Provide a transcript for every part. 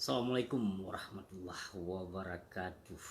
Assalamualaikum warahmatullahi wabarakatuh.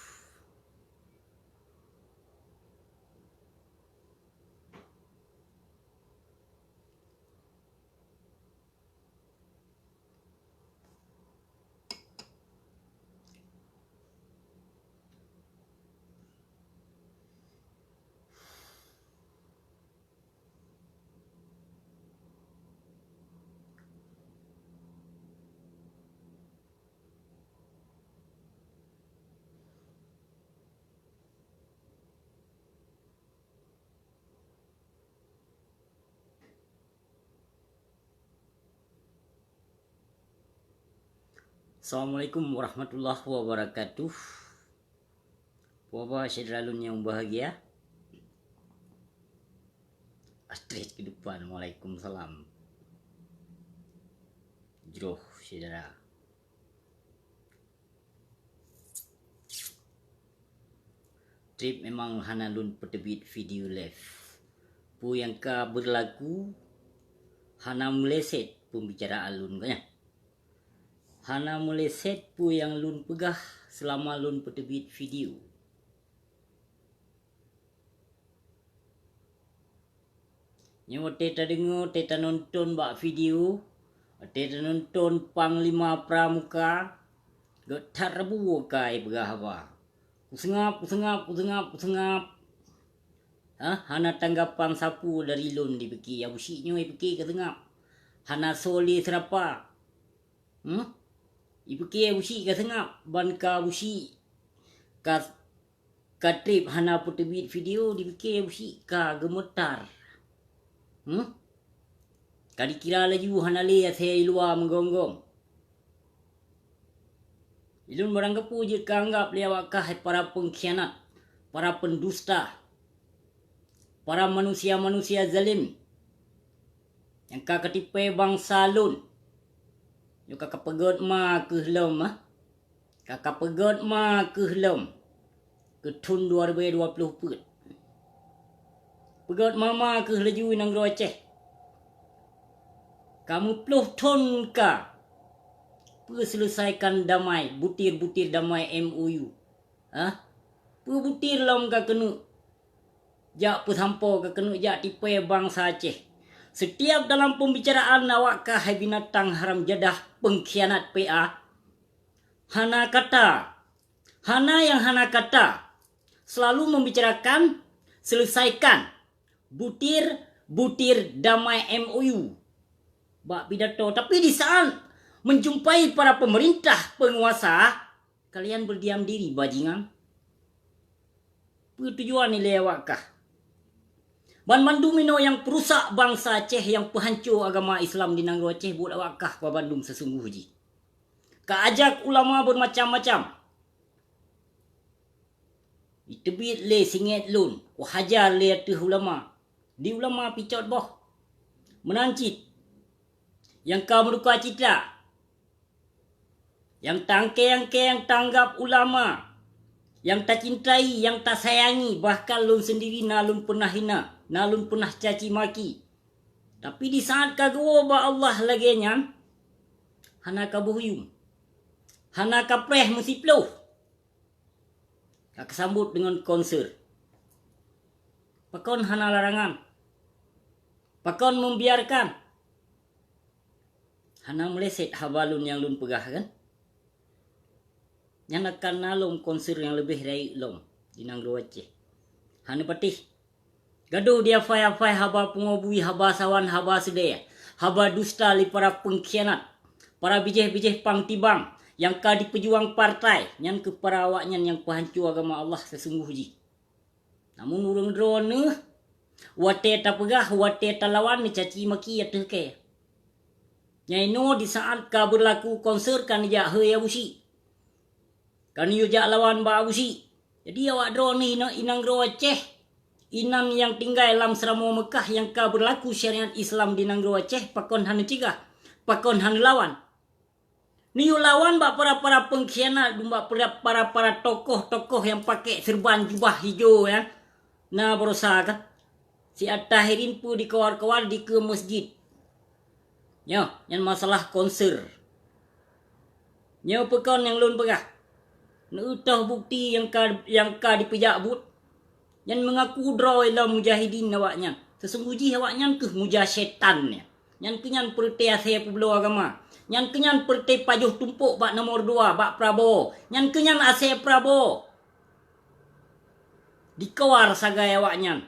Assalamualaikum warahmatullahi wabarakatuh. Puaba Syedralun yang bahagia. Astrid ke depan. Waalaikumsalam. Jroh Syedra. Trip memang hanalun petebit video live. Pu yang ka berlaku hana meleset pembicaraan lun kanya. Hana meleset pu yang lun pegah selama lun petebit video. Nyawa teta dengar, teta nonton bak video, teta nonton Panglima Pramuka, getar rebu kai pegah apa. Pusengap. Hana tanggapan sapu dari lun dibeki, ya busiknya ibeki ketengap. Hana soli serapa. Ibeki busi ka sengap ban ka busi ka trip hana petebit video dibeki busi ka gemetar. Kali kira laju hana le saya luar menggonggong. Ilun barang kepu je ka anggap lewakah para pengkhianat, para pendusta, para manusia-manusia zalim yang ka ketipai bangsa lun. Yo kakak pegot ma ke helom Kakak pegot ma ke helom. Ke tun 2020 put. Pegot mama ke laju nang ro Aceh. Kamu peluh ton ka. Selesaikan damai, butir-butir damai MOU. Butir lom ka kenu. Jak pesampo ka kenu jak tipai bangsa Aceh. Setiap dalam pembicaraan awakkah hai binatang haram jadah pengkhianat PA. Hana kata selalu membicarakan selesaikan butir damai MOU. Bak pidato, tapi di saat menjumpai para pemerintah penguasa, kalian berdiam diri bajingan. Tujuan nilai awakkah? Ban Bandung mino yang perusak bangsa Aceh, yang penghancur agama Islam di Nangro Aceh, buat awakah Pak Bandung sesungguh ji. Kaajak ulama bermacam-macam. Itebit le singet lun, wahajar le atuh ulama. Di ulama picot boh. Menancit. Yang kau meruka citra. Yang tangke yang tanggap ulama. Yang tak cintai, yang tak sayangi, bahkan lun sendiri nalun pernah hina, nalun pernah caci maki. Tapi di saat kagua ba Allah lagi nyan, hana kabuhuyum, hana kapreh mesti peluh. Kak sambut dengan konser. Pakon hana larangan, pakon membiarkan. Hana meleset habalun yang lun pegah kan. Yang akan nalom konser yang lebih dari lom di Nangro Aceh. Hana patih. Gaduh dia fai haba pengobui, haba sawan, haba sedaya. Haba dusta li para pengkhianat. Para bijih-bijih pangtibang. Yang ka di pejuang partai. Yang ke para awaknya yang penghancur agama Allah sesungguh ji. Namun urang drone. Wate ta pegah, wate ta lawan ni caci maki ya terke. Nyai no di saat ka berlaku konser kan ja he ya busi. Kan yu jak lawan ba busi. Jadi awak drone ni inang ro Aceh. Inan yang tinggal dalam seramo Mekah yang ka berlaku syariat Islam di Nangro Aceh, pakon hana cegah, pakon hana lawan. Ni lawan bak para pengkhianat, bak para tokoh-tokoh yang pakai serban jubah hijau ya. Nah berusaha kan. Si At-Tahirin pu di kawar-kawar di ke masjid. Ya, yang masalah konser. Nya pekon yang lun pegah. Neutah bukti yang ka dipejak but. Yang mengaku draw ila mujahidin awaknya. Sesungguhnya awaknya ke mujah syaitannya. Yang kenyan perti asai pebelo agama. Yang kenyan perti pajuh tumpuk bak nomor 2 bak Prabowo. Yang kenyan asai Prabowo. Dikawar sagai awaknya.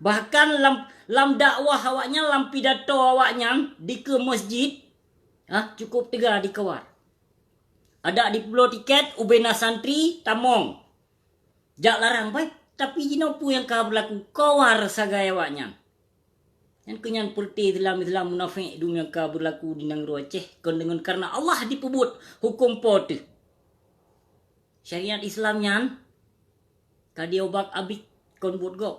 Bahkan lam dakwah awaknya, lam pidato awaknya di ke masjid, cukup 3 dikawar. Ada di pulau tiket ubena santri tamong. Jak larang baik, tapi jinopu yang kau berlaku kawar sagai awaknya. Yang kenyan perti dalam munafik dunia kau berlaku di Nangro Aceh kon dengan karena Allah dipebut hukum pot. Syariat Islamnya kadi obak abik kon but go.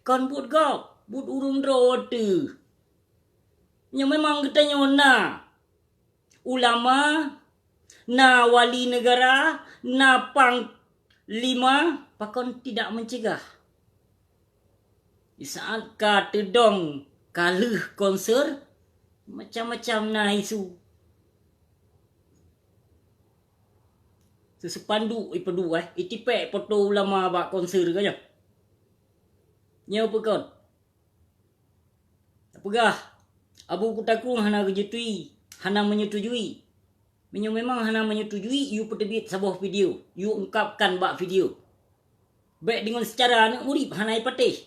Kon but go, but urung dro tu. Nya memang katanya na ulama, na wali negara, na panglima pakon tidak mencegah. Di saat ka tedong kaluh konser macam-macam na isu. Sesepandu ipedu itipek foto ulama bak konser kaya. Nya pekon. Apagah abu kutakung hana kejetui, hana menyetujui. Menyo memang hana menyetujui, you petebit sebuah video, you ungkapkan bak video. Baik dengan secara anak urip hanai patih.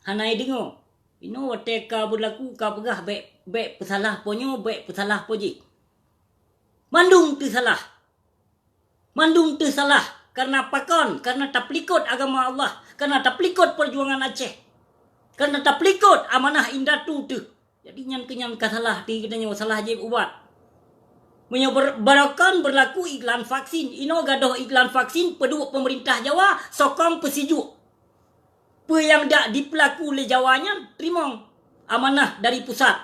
Hanai dengo. Ino wateka berlaku ka pegah baik pesalah ponyo, baik pesalah poji. Mandung tu salah. Mandung tu salah karena pakon, karena taplikot agama Allah, karena taplikot perjuangan Aceh. Karena taplikot amanah indatu tu. Jadi nyan kasalah ti katanya salah je ubat. Menyo barakan berlaku iklan vaksin. Ino gadoh iklan vaksin peduk pemerintah Jawa sokong pesiju. Pe yang dak dipelaku oleh Jawanya terima amanah dari pusat.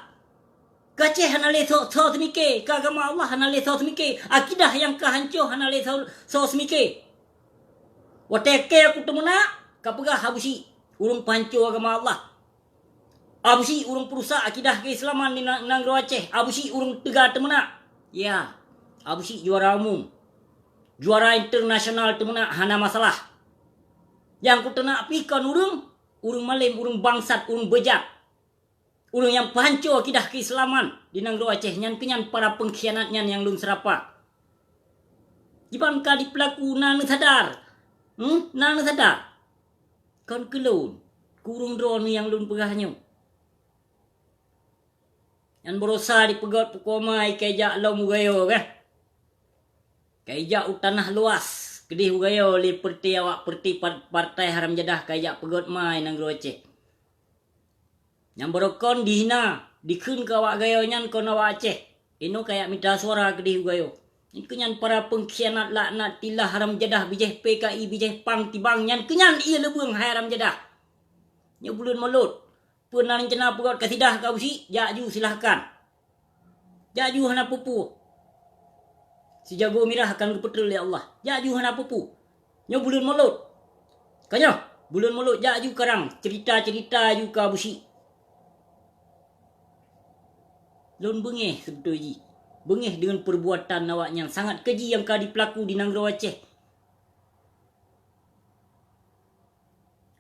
Kaceh hanale so semike, ke agama Allah hanale so semike, akidah yang kehancur hanale so semike. Wateke aku temuna kapegah habusi urung pancur agama Allah. Abusi urung perusak akidah keislaman di Nangro Aceh. Abusi urung tegak temuna. Ya, abusi juara umum. Juara internasional temuna hana masalah. Yang kutena pikon urung malim, urung bangsat, urung bejat. Urung yang pancur akidah keislaman di Nangro Aceh. Nyan kenyan para pengkhianatnya yang lun serapa. Jibankah dipelaku nang sadar? Nang sadar? Kon kelun. Kurung drone yang lun pegahnya. Yang berusaha dipegot pukomai kejak lo mugayo kan. Kejak utanah luas. Kedih mugayo li perti awak perti partai haram jadah kejak pegot mai Nangro Aceh. Yang berokon dihina. Dikun ke awak gayo nyan kon awak Aceh. Ino kayak minta suara kedih mugayo. Ini kenyan para pengkhianat laknat tilah haram jadah bijeh PKI bijeh pang tibang nyan kenyan ia lebung haram jadah. Nya bulan malut. Pernah rencana pegot kasidah kau si, jaju silahkan. Jaju hana pupu. Si jago mirah akan kepetrel ya Allah. Jaju hana pupu. Nya bulan malut. Kanya, bulan malut jaju karang. Cerita-cerita ju kau si. Lun bengeh sebetulnya. Bengeh dengan perbuatan awaknya sangat keji yang kau dipelaku di Nangro Aceh.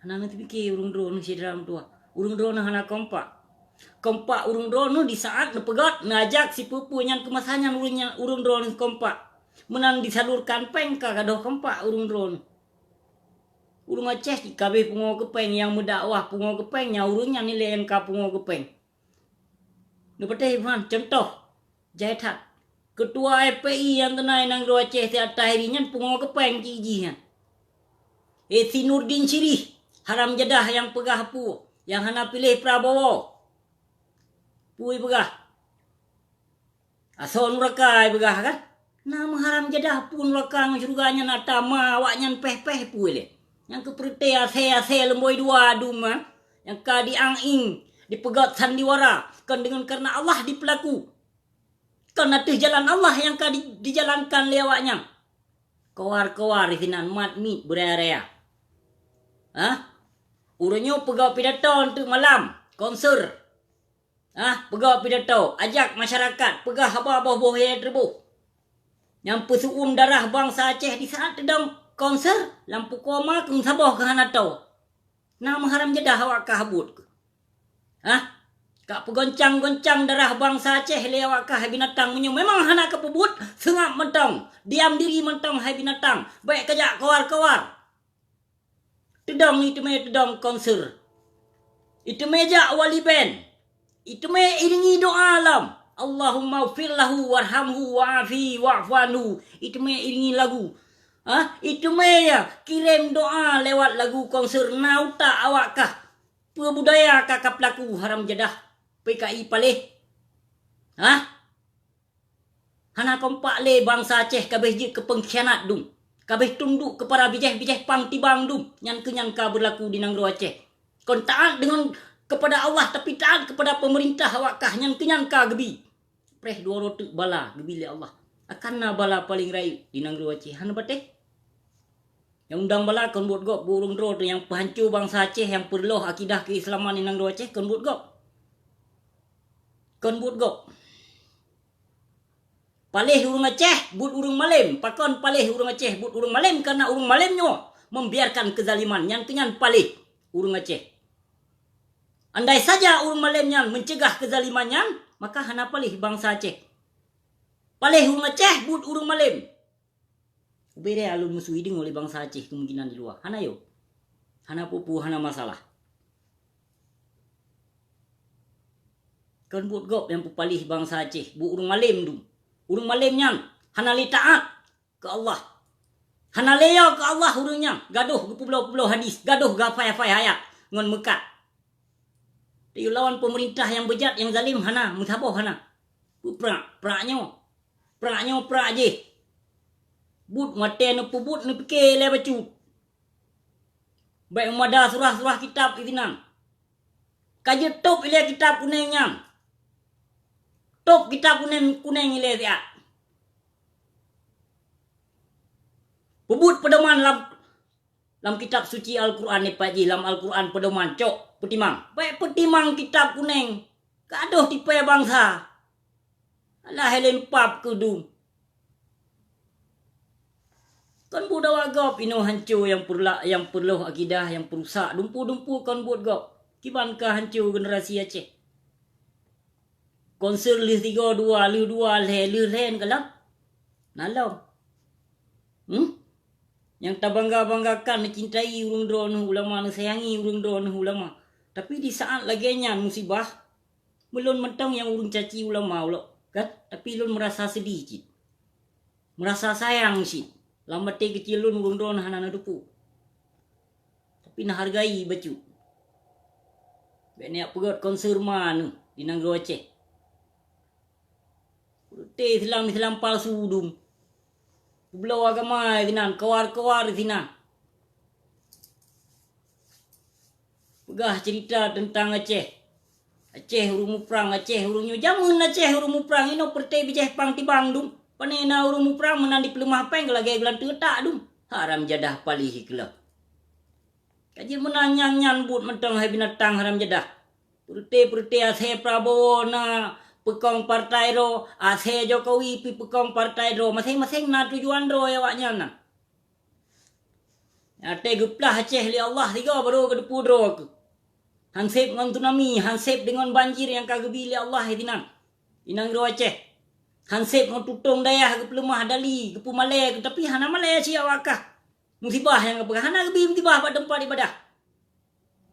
Hana nanti fikir urung drone si dalam tua. Urung drone hana kompak. Kompak urung drone di saat nepegat ngajak si pupu nyan kemasannya urung drone kompak. Menang disalurkan peng kadoh kompak urung drone. Urung Aceh di kabeh pungo kepeng yang mendakwah pungo kepengnya urungnya nilai yang ka pungo kepeng. Nepeteh man contoh Jaithat ketua FPI yang tenai Nangro Aceh tiap tahirinya pungo kepeng cijian. Si Nurdin Syirih haram jadah yang pegah pu. Yang hana pilih Prabowo. Pui begah. Asal nurakai begah kan. Nama haram jadah pun nurakai surganya natama awaknya peh-peh pui le. Yang keperti ase lemboi dua duma. Yang ka dianging. Dipegat sandiwara. Kan dengan karena Allah dipelaku. Kan atas jalan Allah yang ka dijalankan le awaknya. Kawar-kawar isinan mat mit berarea. Urunyo pegawai pidato untuk malam konser. Pegawai pidato ajak masyarakat pegah apa-apa boh yang terbuh. Yang pesuum darah bangsa Aceh di saat sedang konser lampu koma keng sabah ke hana tau. Nama haram jedah awak kahabut. Hah? Kak pegoncang-goncang darah bangsa Aceh le awak kah binatang menyu. Memang hana kepebut sengap mentong. Diam diri mentong hai binatang. Baik kejak kawar-kawar. Tedong itu me tedong konser. Itu meja wali band. Itu me iringi doa alam. Allahumma ufir lahu warhamhu wa'afi wa'fanu. Itu me iringi lagu. Itu me ya kirim doa lewat lagu konser nauta awak kah. Pebudaya kakap laku haram jadah. PKI palih. Hana kompak le bangsa Aceh kabeh je kepengkhianat dum. Kabeh tunduk kepada bijeh-bijeh pang tibang dum. Nyan kenyangka berlaku di Nanggro Aceh. Kon taat dengan kepada Allah tapi taat kepada pemerintah awak kah nyan kenyangka gebi. Preh dua rotuk bala gebi le Allah. Akanna bala paling rai di Nanggro Aceh. Hana bateh. Yang undang bala kon buat gop burung dro tu yang penghancur bangsa Aceh yang perloh akidah keislaman di Nanggro Aceh kon buat gop. Kon buat gop. Palih urung Aceh, but urung Malem. Pakon palih urung Aceh, but urung Malem karena urung Malemnya membiarkan kezaliman yang kenyan palih urung Aceh. Andai saja urung Malemnya mencegah kezalimannya, maka hana palih bangsa Aceh. Palih urung Aceh, but urung Malem. Bere alun musuh hiding oleh bangsa Aceh kemungkinan di luar. Hana yo. Hana pupu, hana masalah. Kan but gop yang pupalih bangsa Aceh, bu urung Malem tu. Urung Malemnya hana li taat ke Allah. Hana leya ke Allah urungnya. Gaduh ke pulau-pulau hadis, gaduh gapai-apai hayat ngon mekat. Dia lawan pemerintah yang bejat, yang zalim hana, menghabah hana. Praknya prak je. But mate ne pubut ne pike le bacu. Baik umada surah-surah kitab itinang. Kaje top ile kitab kuningnya. Top kitab kuning ile dia. Pebut pedoman dalam kitab suci Al-Quran ni Pak Ji. Dalam Al-Quran pedoman cok petimang. Baik petimang kitab kuning. Kadoh tipe bangsa. Alah helen pap kudung. Kan budak wagop ino hancur yang perlu akidah yang perusak. Dumpu kan buat gop. Kibankah hancur generasi Aceh. Konser li 3-2 li ren kalam. Nalau. Yang tak bangga-banggakan mencintai urung drone ulama, sayangi urung drone ulama. Tapi di saat laginya musibah, belum mentang yang urung caci ulama kan? Tapi lun merasa sedih cik. Merasa sayang cik. Lambat kecil lun urung drone hana dupu. Tapi nak hargai baju. Banyak pegot konser mana di Nanggro Aceh. Islam palsu dum. Belau agama dinan, kawar-kawar dinan. Pegah cerita tentang Aceh. Aceh urung muprang, Aceh urungnya jamun Aceh urung muprang ino pertai bijeh pang tibang dum. Panena urung muprang menandi pelemah peng lagi gelan tetak dum. Haram jadah palih kelak. Kaji menanyang nyan but mentang hai binatang haram jadah. Pertai Aceh Prabowo na pekong partai ro, Aceh Jokowi pi pekong partai ro, masing-masing na tujuan ro awaknya na. Ate geplah Aceh li Allah tiga baru ke depu ro ke. Hansip dengan tsunami, hansip dengan banjir yang kagebi li Allah itinang. Inang ro Aceh. Hansip dengan tutung dayah ke pelemah dali, ke pumalai ke tapi hana malai sia wakah. Musibah yang apa hana gebi musibah bak tempat ibadah.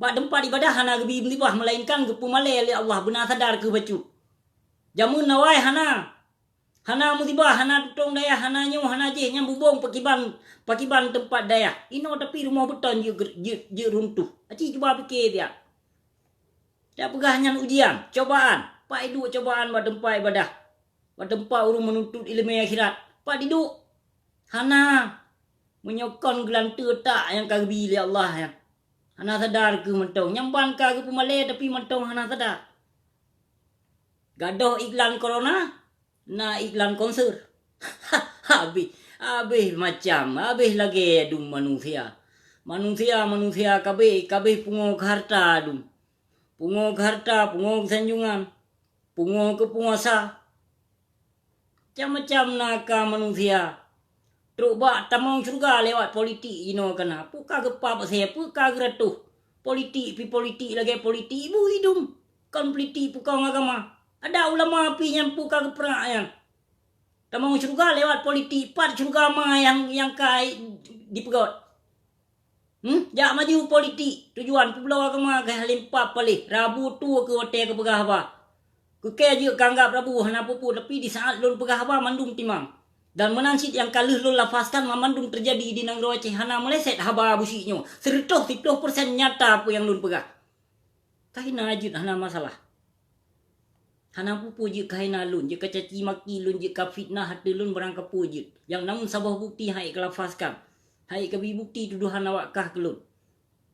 Bak tempat ibadah hana gebi musibah melainkan ke pumalai li Allah benar sadar ke bacu. Jamun nawai hana musibah, hana tutong daya, hana nyu, hana je nyam bubong pakiban tempat daya. Ino tapi rumah beton je runtuh. Aci cuba fikir dia. Dak pegah nyan ujian, cobaan. Pak hidup cobaan bak tempat ibadah. Bak tempat urung menuntut ilmu akhirat. Pak hidup hana menyokon gelantu tak yang kagebi li Allah ya. Hana sadar ke mentong. Nyamban ka ke pemalai tapi mentong hana sadar. Gadoh iklan corona, na iklan konser. Habis macam, habis lagi dum manusia. Manusia kabeh pungo harta dum. Pungo harta, pungo sanjungan, pungo ke penguasa. Macam-macam nakal manusia. Teruk bak tamang syurga lewat politik kena. Puka gepa pak saya, puka geratuh. Politik lagi politik ibu hidung. Kan politik puka agama. Ada ulama api yang puka geperak yang. Tamang syurga lewat politik, pat syurga ma yang kai dipegot. Jak maju politik, tujuan pulau agama ke halimpa palih. Rabu tu ke hotel ke pegah apa. Ke je kanggap Rabu hana pupu tapi di saat lun pegah apa mandum timang. Dan menansit yang kaluh lun lafazkan memandung terjadi di nang Aceh hana meleset haba busiknya. 100% nyata apa yang lun pegah. Kahina ajut hana masalah. Hana pupu je kahina lun. Je caci maki lun je ka fitnah hati lun barang kapu je. Yang namun sabah bukti hai ke lafazkan. Hai ke bukti tuduhan awak kah ke lun.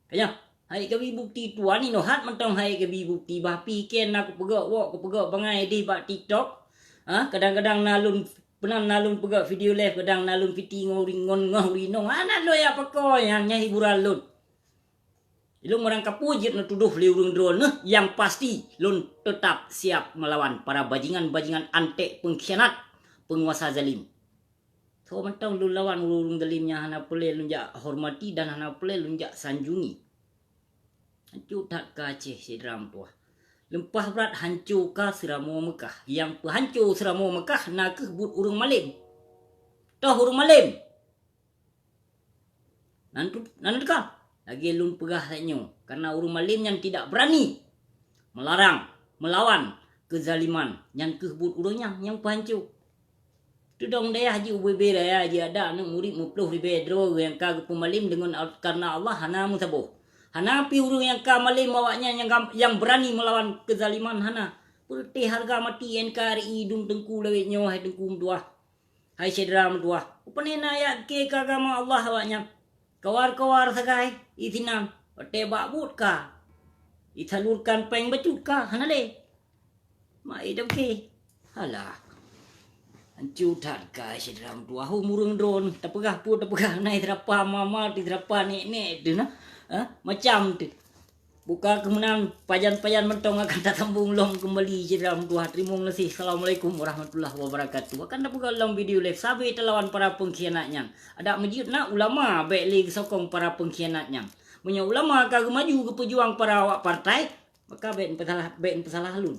Kaya. Hai ke bukti tu ani no hat mentang hai ke bukti bah piken aku pegak wak aku pegak bangai di bak TikTok. Kadang-kadang nalun penan nalun pegak video live kadang nalun piti ngoringon ngorino ana lo ya peko yang nya hiburan lun. Lun orang kapujit na tuduh liurung drone yang pasti lun tetap siap melawan para bajingan-bajingan antek pengkhianat penguasa zalim. So mentang lun lawan urung zalimnya hana pele lun jak hormati dan hana pele lun jak sanjungi. Hancur tak ke Aceh sidram tuah. Lempah berat hancur ke Seramo Mekah. Yang hancur Seramo Mekah nak kebut urung malim. Tahu urung malim. Nanti kah? Lagi lun pegah saja. Karena urung malim yang tidak berani melarang, melawan kezaliman yang kebut urungnya yang hancur. Tu dong daya haji UBB daya haji ada nak murid mupluh ribedro yang kagak pemalim dengan karena Allah hana musabuh. Hana pi urung yang kamalim bawanya yang berani melawan kezaliman hana. Putih harga mati NKRI dung tengku lewet nyawa hai tengku dua. Hai sedram dua. Upanena ya ke kagama Allah awaknya. Kawar-kawar sagai itinam. Ote bakbut ka. Italurkan peng becut ka hana le. Mai dam ke. Halah. Hancur tak ka sedram dua murung drone tapegah pu tapegah nai terapa mama di terapa nek tu nah. Macam tu. Buka kemenang pajan-pajan mentong akan datang bunglong kembali jeram dua. Terima kasih. Assalamualaikum warahmatullahi wabarakatuh. Akan dapat dalam video live sabi lawan para pengkhianatnya. Ada masjid nak ulama baik lagi sokong para pengkhianatnya. Punya ulama kagak maju ke pejuang para awak partai, maka baik pesalah lun.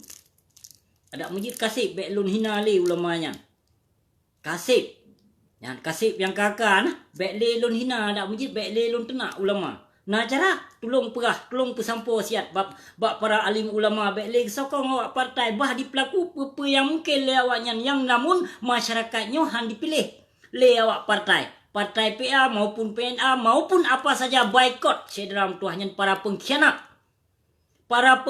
Ada masjid kasih baik lun hina le ulamanya. Kasih. Yang kasih yang kakak nah, baik le lun hina ada masjid baik le lun tenak ulama. Nah cara tolong pesampo siat bab para alim ulama baik lagi sokong awak partai bah dipelaku apa yang mungkin le awaknya yang namun masyarakatnya han dipilih le awak partai PA maupun PNA maupun apa saja boikot sedram tuahnya para pengkhianat para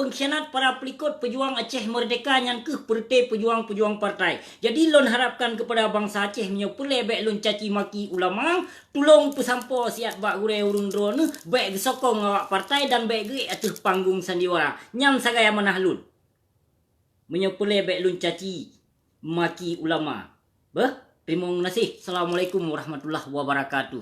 pelikut pejuang Aceh merdeka yang ke perti pejuang partai. Jadi lon harapkan kepada bangsa Aceh menyopule baik lon caci maki ulama, tolong pesampo siat bak gure urung drone, baik sokong awak partai dan baik ge atas panggung sandiwara. Nyam sagaya manah lun. Menyopule baik lon caci maki ulama. Terima kasih. Assalamualaikum warahmatullahi wabarakatuh.